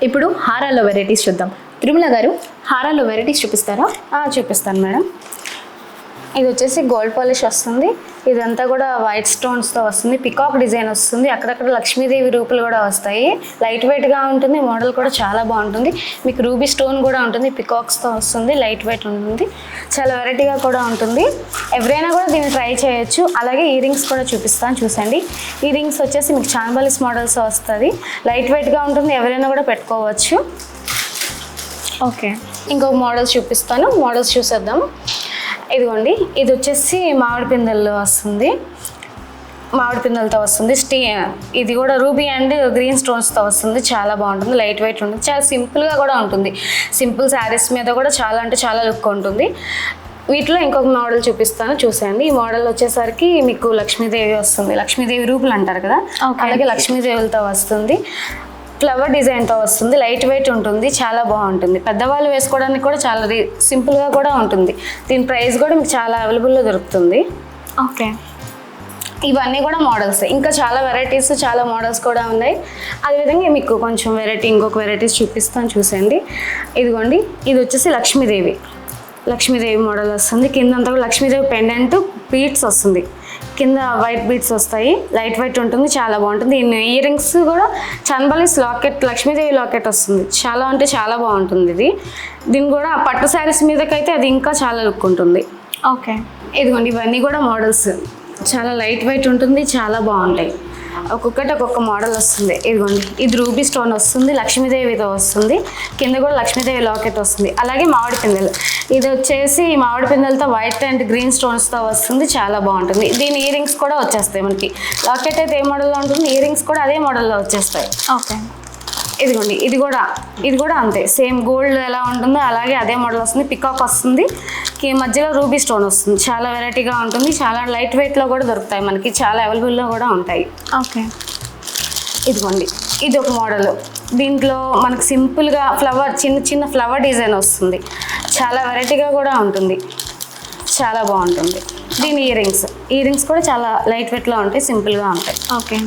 ఇప్పుడు హారాల్లో వెరైటీస్ చూద్దాం. తిరుమల గారు, హారాల్లో వెరైటీస్ చూపిస్తారా? చూపిస్తాను మేడం. ఇది వచ్చేసి గోల్డ్ పాలిష్ వస్తుంది. ఇదంతా కూడా వైట్ స్టోన్స్తో వస్తుంది. పికాక్ డిజైన్ వస్తుంది. అక్కడక్కడ లక్ష్మీదేవి రూపులు కూడా వస్తాయి. లైట్ వెయిట్గా ఉంటుంది. మోడల్ కూడా చాలా బాగుంటుంది. మీకు రూబీ స్టోన్ కూడా ఉంటుంది. పికాక్స్తో వస్తుంది. లైట్ వెయిట్ ఉంటుంది. చాలా వెరైటీగా కూడా ఉంటుంది. ఎవరైనా కూడా దీన్ని ట్రై చేయొచ్చు. అలాగే ఇయర్ రింగ్స్ కూడా చూపిస్తాను, చూసండి. ఇయర్ రింగ్స్ వచ్చేసి మీకు చాన్బాలిస్ మోడల్స్ వస్తుంది. లైట్ వెయిట్గా ఉంటుంది. ఎవరైనా కూడా పెట్టుకోవచ్చు. ఓకే, ఇంకొక మోడల్స్ చూపిస్తాను. మోడల్స్ చూసేద్దాం. ఇదిగోండి, ఇది వచ్చేసి మామిడి పిందెల్లో వస్తుంది. మామిడి పిందెలతో వస్తుంది. ఇది కూడా రూబీ అండ్ గ్రీన్ స్టోన్స్తో వస్తుంది. చాలా బాగుంటుంది. లైట్ వెయిట్ ఉంటుంది. చాలా సింపుల్గా కూడా ఉంటుంది. సింపుల్ శారీస్ మీద కూడా చాలా అంటే చాలా లుక్ ఉంటుంది. వీటిలో ఇంకొక మోడల్ చూపిస్తాను, చూసేయండి. ఈ మోడల్ వచ్చేసరికి మీకు లక్ష్మీదేవి వస్తుంది. లక్ష్మీదేవి రూపులు అంటారు కదా, అలాగే లక్ష్మీదేవులతో వస్తుంది. ఫ్లవర్ డిజైన్తో వస్తుంది. లైట్ వెయిట్ ఉంటుంది. చాలా బాగుంటుంది. పెద్దవాళ్ళు వేసుకోవడానికి కూడా చాలా సింపుల్గా కూడా ఉంటుంది. దీని ప్రైస్ కూడా మీకు చాలా అవైలబుల్లో దొరుకుతుంది. ఓకే, ఇవన్నీ కూడా మోడల్స్. ఇంకా చాలా వెరైటీస్, చాలా మోడల్స్ కూడా ఉన్నాయి. అదేవిధంగా మీకు కొంచెం ఇంకొక వెరైటీస్ చూపిస్తాను, చూసేయండి. ఇదిగోండి, ఇది వచ్చేసి లక్ష్మీదేవి మోడల్ వస్తుంది. కిందంతా కూడా లక్ష్మీదేవి పెండెంట్ బీట్స్ వస్తుంది. కింద వైట్ బీట్స్ వస్తాయి. లైట్ వెయిట్ ఉంటుంది. చాలా బాగుంటుంది. ఇయర్ రింగ్స్ కూడా చాన్బాలిస్ లాకెట్, లక్ష్మీదేవి లాకెట్ వస్తుంది. చాలా అంటే చాలా బాగుంటుంది ఇది. దీని కూడా పట్టు శారీస్ మీదకైతే అది ఇంకా చాలా లుక్ ఉంటుంది. ఓకే, ఇదిగోండి, ఇవన్నీ కూడా మోడల్స్. చాలా లైట్ వెయిట్ ఉంటుంది. చాలా బాగుంటాయి. ఒక్కొక్కటి ఒక్కొక్క మోడల్ వస్తుంది. ఇదిగోండి, ఇది రూబీ స్టోన్ వస్తుంది. లక్ష్మీదేవితో వస్తుంది. కింద కూడా లక్ష్మీదేవి లాకెట్ వస్తుంది. అలాగే మామిడి పిందెలు. ఇది వచ్చేసి మామిడి పిందెలతో వైట్ అండ్ గ్రీన్ స్టోన్స్తో వస్తుంది. చాలా బాగుంటుంది. దీని ఇయర్ రింగ్స్ కూడా వచ్చేస్తాయి మనకి. లాకెట్ అయితే ఏ మోడల్లో ఉంటుంది, ఇయర్ రింగ్స్ కూడా అదే మోడల్లో వచ్చేస్తాయి. ఓకే, ఇదిగోండి, ఇది కూడా అంతే. సేమ్ గోల్డ్ ఎలా ఉంటుందో అలాగే అదే మోడల్ వస్తుంది. పికాక్ వస్తుంది. మధ్యలో రూబీ స్టోన్ వస్తుంది. చాలా వెరైటీగా ఉంటుంది. చాలా లైట్ వెయిట్లో కూడా దొరుకుతాయి మనకి. చాలా అవైలబుల్లో కూడా ఉంటాయి. ఓకే, ఇదిగోండి, ఇది ఒక మోడల్. దీంట్లో మనకు సింపుల్గా చిన్న ఫ్లవర్ డిజైన్ వస్తుంది. చాలా వెరైటీగా కూడా ఉంటుంది. చాలా బాగుంటుంది. దీని ఇయర్ రింగ్స్ కూడా చాలా లైట్ వెయిట్లో ఉంటాయి. సింపుల్గా ఉంటాయి. ఓకే.